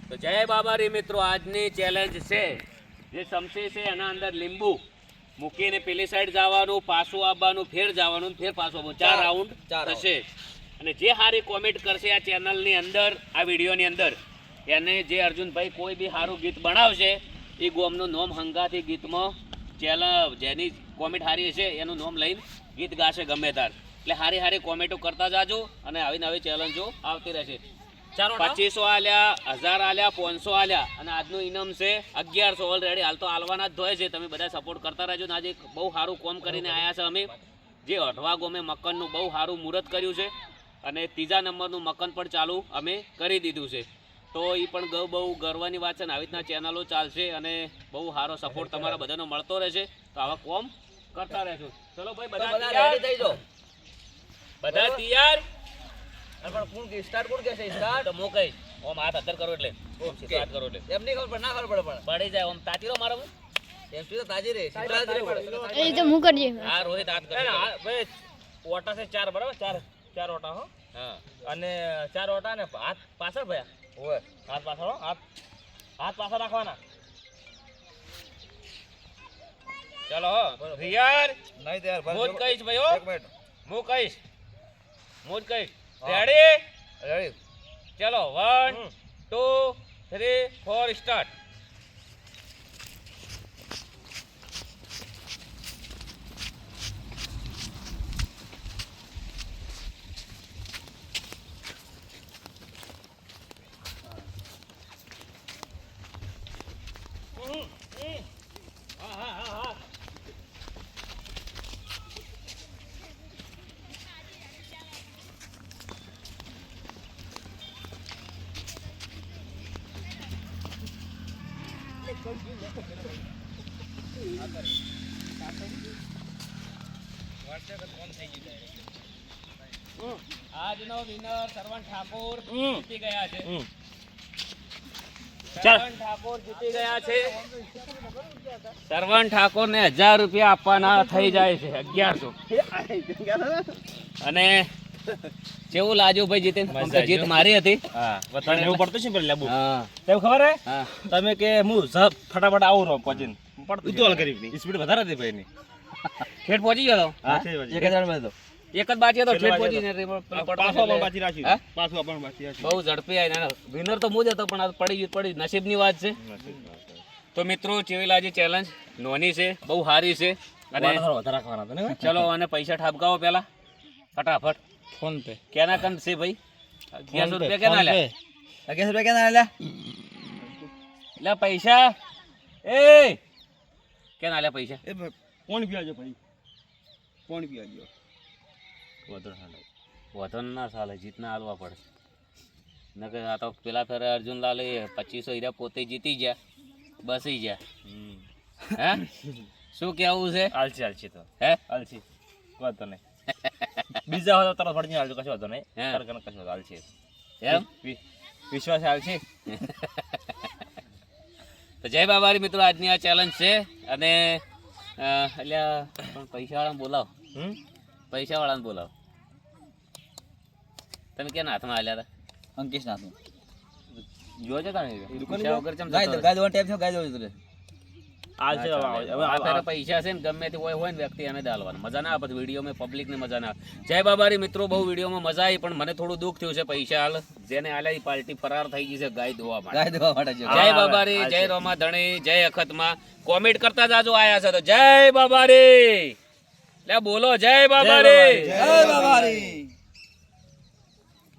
તો જય બાબારી મિત્રો, આજની ચેલેન્જ છે જે સમસી છે એના અંદર લીંબુ મૂકીને પેલી સાઈડ જવાનું, પાછું આવવાનું, ફેર જવાનું, ફેર પાછું આવવાનું, 4 રાઉન્ડ થશે. અને જે સારી કોમેન્ટ કરશે આ ચેનલની અંદર, આ વિડીયોની અંદર, એને જે અર્જુનભાઈ કોઈ બી સારું ગીત બનાવશે એ ગોમનું નોમ હંગાથી ગીતમાં જેની કોમેન્ટ સારી હશે એનું નોમ લઈને ગીત ગાશે ગમે તાર. એટલે સારી સારી કોમેન્ટો કરતા જાજો અને આવી નવી ચેલેન્જો આવતી રહેશે. 2500 આલ્યા, 1000 આલ્યા, 500 આલ્યા અને આજનું ઇનામ છે 1100 ઓલરેડી. હાલ તો આલવાના જ હોય છે, તમે બધા સપોર્ટ કરતા રહેજો. આજે બહુ સારું કોમ કરીને આવ્યા છે અમે, જે અઠવા ગોમે મકનનું બહુ સારું મુહૂર્ત કર્યું છે અને 3જા નંબરનું મકન પણ ચાલુ અમે કરી દીધું છે. તો એ પણ બહુ ગર્વની વાત છે ને આવી રીતના ચેનલો ચાલશે અને બહુ સારો સપોર્ટ તમારા બધાનો મળતો રહેશે. તો આવા કોમ કરતા રહેજો. ચલો ભાઈ, બધા રેડી થઈ જાઓ. બધા તૈયાર? પણ કોણ કે સ્ટાર્ટ કોણ કે છે? સ્ટાર્ટ તો મો કઈ ઓમ હાથ અધર કરો એટલે ઓમ સ્ટાર્ટ કરો એટલે એમ નહીં ખબર પડે, ના ખબર પડે પણ પડી જાય. ઓમ તાતીરો મારો એમ તો તાજી રે એ તો હું કરજે. હા રોહિત હાથ કરે ભાઈ. ઓટા છે 4 બરાબર, 4 ઓટા હો. હા અને 4 ઓટા ને હાથ પાછળ ભયા. ઓય હાથ પાછળ હો, હાથ પાછળ રાખવાના. ચલો હો રિયાર નહીં તૈયાર મોજ કઈશ ભાઈ હો. 1 મિનિટ હું કઈશ, મોજ કઈશ. Ready ready. ચલો 1 2 3 4 સ્ટાર્ટ. આજનો વિનર સરવણ ઠાકોર જીતી ગયા છે. સરવણ ઠાકોર જીતી ગયા છે. સરવણ ઠાકોર ને 1000 રૂપિયા આપવાના થઈ જાય છે 1100. અને કેવું લાગ્યું ભાઈ જીતે? જીત મારી હતી. હા વતન એવું પડતું છે પેલા લેબુ. હા તેમ ખબર હે? હા તમે કે હું ફટાફટ આવું રહો પહોંચીને પડતું ઉતોલ કરી સ્પીડ વધારે હતી ભાઈ ની. ખેડ પહોંચી ગયો તો? હા એક જ વાર તો એક જ બાકી હતો. ખેડ પહોંચી ને પાછો પણ બાકી રાખ્યું. પાછો પણ બાકી રાખ્યું. બહુ ઝડપી આવી. વિનર તો હું જ હતો પણ આ પડી નસીબની વાત છે. તો મિત્રો કેવી લાગી ચેલેન્જ? નોની છે, બહુ સારી છે. અને વધારે રાખવાના હતા ને. ચલો અને પૈસા ઠાપકાવો પેલા ફટાફટ. ફોન પે કેના કન છે ભાઈ? 1100 રૂપિયા કેના લ્યા? 1100 રૂપિયા કેના લ્યા? લે પૈસા એ કેના લ્યા પૈસા? એ કોણ પીવાજો ભાઈ? કોણ પીવાજો? વધુ ના ચાલે, જીતના હાલવા પડે. નકર આ તો પેલા ફેરે અર્જુનલાલ 2500 હીરા પોતે જીતી ગયા, બસી ગયા. હે શું કેવું છે? આલસી તો હે આલસી વાંધો નહીં. બીજા હોય તો તરત ફળજી આલજો, કશો વાંધો નહીં. હે. કરકન કશો વાંધો આલસી એમ વિશ્વાસ આલસી. તો જય બાબારી મિત્રો, આજની આ ચેલેન્જ છે. અને એટલે પણ પૈસાવાળાને બોલાવો, પૈસાવાળાને બોલાવો. તમે કેના હાથમાં આલ્યા હતા? અંકેશ નાથું જોજો તાણે પૈસા વગર ચમ ગાય જતો ગાય ટાઈપ થયો, ગાય દો તું આલસી આ ફેરે પૈસા છે ને ગમે તે હોય ને વ્યક્તિ એને દાલવાનું મજા ના આવે. વિડીયોમાં પબ્લિકને મજા ના આવે. જય બાબારી મિત્રો, બહુ વિડીયોમાં મજા આવી પણ મને થોડું દુઃખ થયું છે. પૈસા હાલ જેને આલ્યા એ પાર્ટી ફરાર થઈ ગઈ છે ગાય ધોવા માટે. ગાય દોવા માટે જય બાબારી, જય રોમા ધણી, જય અખતમાં. કોમેન્ટ કરતા જાજો આયા છે તો જય બાબારી. લે બોલો જય બાબારી. જય બાબારી.